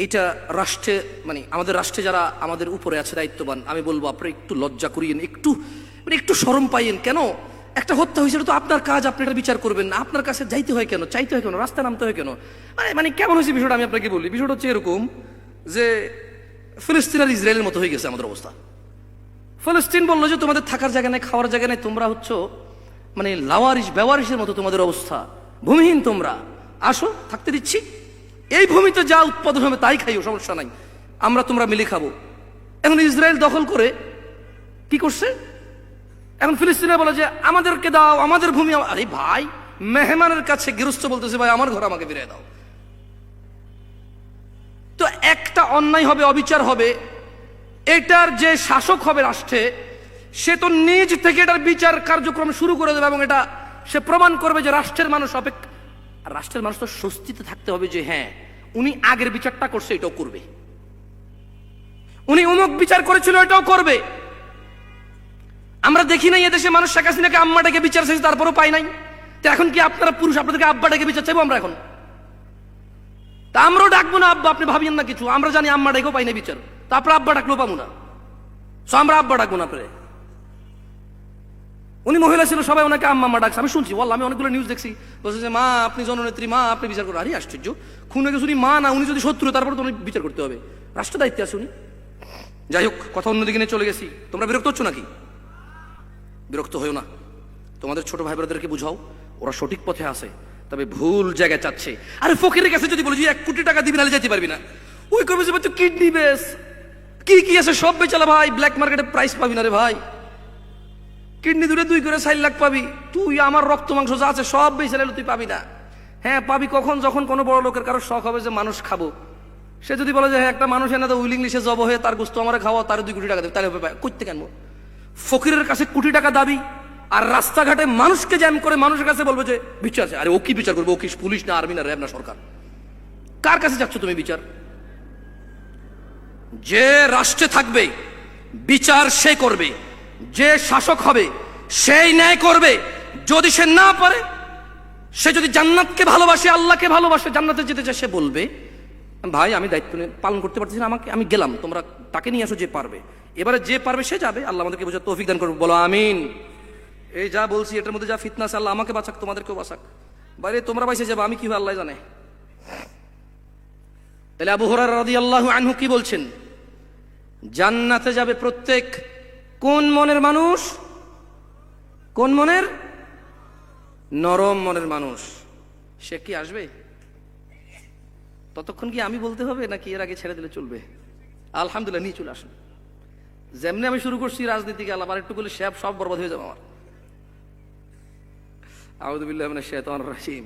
এইটা রাষ্ট্রে মানে আমাদের রাষ্ট্রে যারা আমাদের উপরে আছে দায়িত্ববান, আমি বলবো আপনারা একটু লজ্জা করিয়েন, একটু শরম পাইয়েন। কেন একটা হত্যা হয়েছিল তো আপনার কাজ, আপনি এটা বিচার করবেন না, আপনার কাছে যাইতে হয় কেন, চাইতে হয় কেন, রাস্তায় নামতে হয় কেন? মানে কেমন হয়েছে বিষয়টা আমি আপনাকে বলি। বিষয়টা হচ্ছে এরকম যে ফিলিস্তিন আর ইসরায়েলের মতো হয়ে গেছে আমাদের অবস্থা। ফিলিস্তিন বললো যে তোমাদের থাকার জায়গা নেই, খাওয়ার জায়গা নেই, তোমরা হচ্ছ মানে লাওয়ারিশ বেওয়ারিশের মতো তোমাদের অবস্থা, ভূমিহীন তোমরা, আসো থাকতে দিচ্ছি, এই ভূমিতে যা উৎপাদন হবে তাই খাইও, সমস্যা নাই, আমরা তোমরা মিলে খাবো। এখন ইসরায়েল দখল করে কি করছে, এখন ফিলিস্তিনে বলে যে আমাদেরকে দাও, আমাদের ভূমি। আরে ভাই, মেহমানের কাছে গৃহস্থ বলতেছে ভাই আমার ঘর আমাকে ফিরিয়ে দাও। তো একটা অন্যায় হবে, অবিচার হবে, এটার যে শাসক হবে রাষ্ট্রে সে তো নিজ থেকে এটার বিচার কার্যক্রম শুরু করে দেবে এবং এটা সে প্রমাণ করবে যে রাষ্ট্রের মানুষ রাষ্ট্রের মানুষ তো স্বস্তিতে থাকতে হবে যে হ্যাঁ উনি আগের বিচারটা করছে, এটাও করবে, উনি অমুক বিচার করেছিল এটাও করবে। আমরা দেখি নাই এদেশে মানুষ শেখ হাসিনাকে আম্মাটাকে বিচার চাইছে তারপরও পাই নাই। তো এখন কি আপনারা পুরুষ আপনাদেরকে আব্বাটাকে বিচার চাইবো আমরা এখন? তা আমরাও ডাকবো না আব্বা, আপনি ভাবিয়েন না কিছু, আমরা জানি আম্মাটাকেও পাই না বিচার, তারপর আব্বা ডাকলেও পাবো না, আমরা আব্বা ডাকবো না। আপনারে উনি মহিলা ছিল, সবাই ওনাকে আম্মা আম্মা ডাকছে, আমি শুনছি, বললাম আমি অনেকগুলো নিউজ দেখছি, বলছে যে মা আপনি জননেত্রী, মা আপনি বিচার করেন। আরে আশ্চর্য, খুনে গেছে উনি মা না, উনি যদি শত্রু তারপরে তো উনি বিচার করতে হবে, রাষ্ট্র দায়িত্বে আছে উনি। যাই হোক, কথা অন্যদিকে নিয়ে চলে গেছি। তোমরা বিরক্ত হচ্ছ নাকি? বিরক্ত হয়েও না, তোমাদের ছোট ভাই বোনদেরকে বুঝাও ওরা সঠিক পথে আছে, তবে ভুল জায়গায় চাচ্ছে। আরে ফকিরের কাছে যদি বলি যে 1 কোটি টাকা দিবি নাহলে যেতে পারবি না, ওই কবে যে তুই কিডনি বেস, কি আছে সব বেচালা ভাই, ব্ল্যাক মার্কেটে প্রাইস পাবি না রে ভাই, কিডনি দূরে 2 করে 4 লাখ পাবি, তুই আমার রক্ত মাংস যা আছে সব বেচালে তুই পাবি না। হ্যাঁ পাবি কখন, যখন কোনো বড় লোকের কারো শখ হবে যে মানুষ খাবো, সে যদি বলে যে হ্যাঁ একটা মানুষ এনে তো উইলিংলি সে জব হয়ে তার গোস্ত আমার খাওয়া, তার 2 কোটি টাকা দেবে, তাহলে করতে কেন? ফকিরের কাছে কোটি টাকা দাবি আর রাস্তাঘাটে মানুষকে জ্যাম করে মানুষের কাছে বলবে যে বিচার আছে। আরে ও কি বিচার করবে? ও কি পুলিশ না, আর্মি না, র্যাব না, সরকার? কার কাছে যাচ্ছ তুমি বিচার? যে রাষ্ট্রে থাকবে বিচার সে করবে, যে শাসক হবে সেই ন্যায় করবে। যদি সে না পারে, সে যদি জান্নাতকে ভালোবাসে, আল্লাহকে ভালোবাসে, জান্নাতে যেতে চায়, সে বলবে ভাই আমি দায়িত্ব নিয়ে পালন করতে পারতেছি না, আমি গেলাম, তোমরা তাকে নিয়ে আসো যে পারবে। এবারে যে পারবে সে যাবে, আল্লাহ আমাদেরকে বোঝার তৌফিক দান করবে, বলো আমিন। এই যা বলছি এটার মধ্যে যা ফিতনা আছে, আল্লাহ আমাকে বাঁচাক, তোমাদেরকেও বাঁচাক। বাইরে তোমরা বাইসে যাবে, আমি কি হবে আল্লাহ জানে। তাহলে আবু হুরায়রা রাদিয়াল্লাহু আনহু কি বলছেন? জান্নাতে যাবে প্রত্যেক কোন মনের মানুষ? কোন মনের? নরম মনের মানুষ। সে কি আসবে? ততক্ষণ কি আমি বলতে হবে নাকি এর আগে ছেড়ে দিলে চলবে? আলহামদুলিল্লাহ, নিয়ে চলে আসুন। যেমনি আমি শুরু করছি রাজনীতিকে, আল্লাহ আর একটু বলে সব বরবাদ হয়ে যাবে আমার। আউযু বিল্লাহি মিনাশ শাইতানির রাজিম।